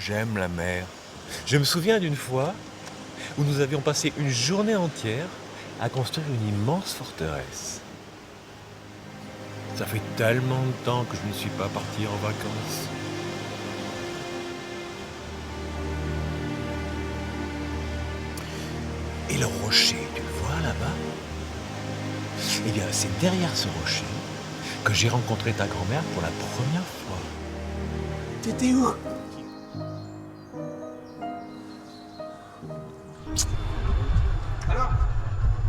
j'aime la mer. Je me souviens d'une fois où nous avions passé une journée entière à construire une immense forteresse. Ça fait tellement de temps que je ne suis pas parti en vacances. Et le rocher, tu le vois là-bas? Eh bien, c'est derrière ce rocher que j'ai rencontré ta grand-mère pour la première fois. T'étais où? Alors,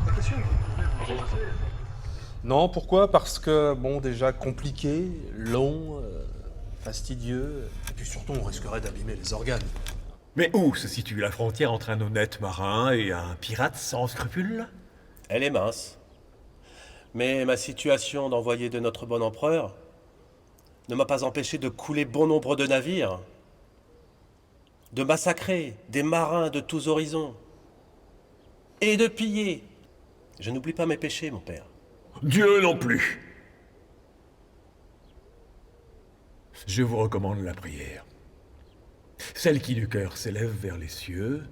ta question? Non, pourquoi? Parce que, bon, déjà compliqué, long, fastidieux, et puis surtout on risquerait d'abîmer les organes. Mais où se situe la frontière entre un honnête marin et un pirate sans scrupules? Elle est mince. Mais ma situation d'envoyé de notre bon empereur ne m'a pas empêché de couler bon nombre de navires, de massacrer des marins de tous horizons et de piller. Je n'oublie pas mes péchés, mon père. Dieu non plus. Je vous recommande la prière. Celle qui du cœur s'élève vers les cieux.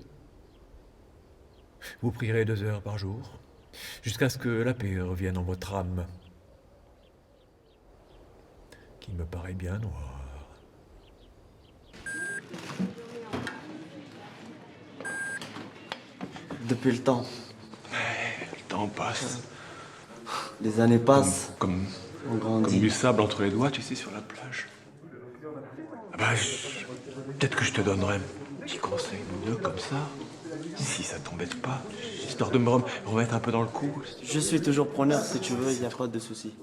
Vous prierez 2 heures par jour, jusqu'à ce que la paix revienne en votre âme, qui me paraît bien noire. Depuis le temps. Le temps passe. Les années passent. Comme On grandit. du sable entre les doigts, tu sais, sur la plage. Ah bah, peut-être que je te donnerai un petit conseil ou deux comme ça. Si ça t'embête pas. Histoire de me remettre un peu dans le coup. Je suis toujours preneur si tu veux, il n'y a pas de souci.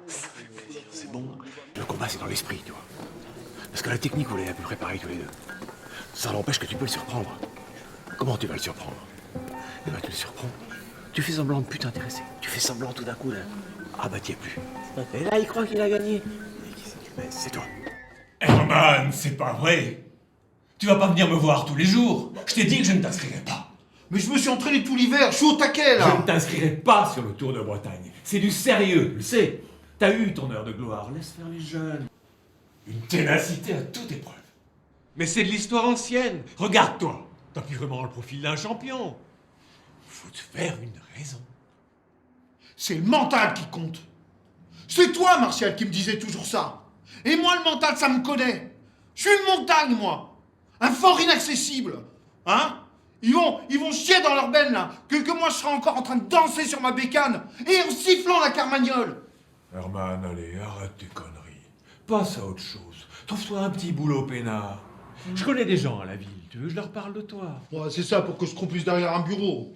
Ça fait plaisir, c'est bon. Le combat, c'est dans l'esprit, tu vois. Parce que la technique, vous l'avez à peu près pareil tous les deux. Ça n'empêche que tu peux le surprendre. Comment tu vas le surprendre? Eh ben, tu le surprends. Tu fais semblant de plus t'intéresser. Tu fais semblant tout d'un coup, là. Ah bah, t'y es plus. Et là, il croit qu'il a gagné. Et qui c'est qui baisse? C'est toi. Herman, c'est pas vrai. Tu vas pas venir me voir tous les jours. Je t'ai dit que je ne t'inscrirai pas. Mais je me suis entraîné tout l'hiver, je suis au taquet Je là. ne t'inscrirai pas sur le Tour de Bretagne. C'est du sérieux, je le sais. T'as eu ton heure de gloire, laisse faire les jeunes. Une ténacité à toute épreuve. Mais c'est de l'histoire ancienne. Regarde-toi. T'as plus vraiment le profil d'un champion. Faut te faire une raison. C'est le mental qui compte. C'est toi, Martial, qui me disais toujours ça. Et moi, le mental, ça me connaît. Je suis une montagne, moi. Un fort inaccessible. Hein? Ils vont chier dans leur benne, là. Que moi, je serai encore en train de danser sur ma bécane et en sifflant la carmagnole. Herman, allez, arrête tes conneries. Passe à autre chose. Trouve-toi un petit boulot peinard. Je connais des gens à la ville. Tu veux que je leur parle de toi? Ouais, c'est ça, pour que je croupisse derrière un bureau.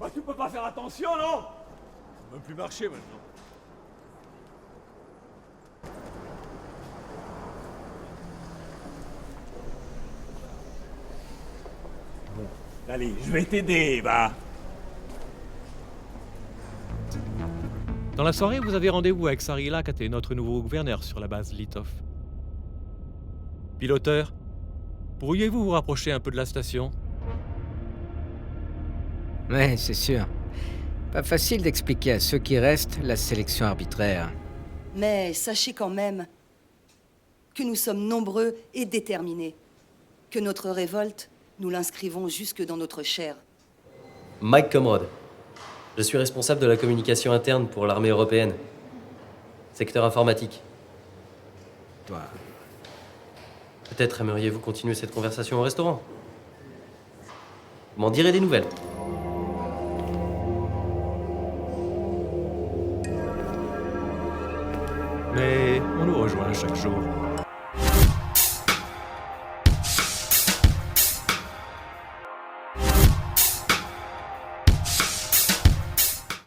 Bah tu peux pas faire attention, non? Ça peut plus marcher maintenant. Bon, allez, je vais t'aider, va. Dans la soirée, vous avez rendez-vous avec Sarila, qui était notre nouveau gouverneur sur la base Litov. Piloteur, pourriez-vous vous rapprocher un peu de la station? Ouais, c'est sûr. Pas facile d'expliquer à ceux qui restent la sélection arbitraire. Mais sachez quand même que nous sommes nombreux et déterminés. Que notre révolte, nous l'inscrivons jusque dans notre chair. Mike Comrade. Je suis responsable de la communication interne pour l'armée européenne. Secteur informatique. Toi, Peut-être aimeriez-vous continuer cette conversation au restaurant? M'en direz des nouvelles. Mais on nous rejoint chaque jour.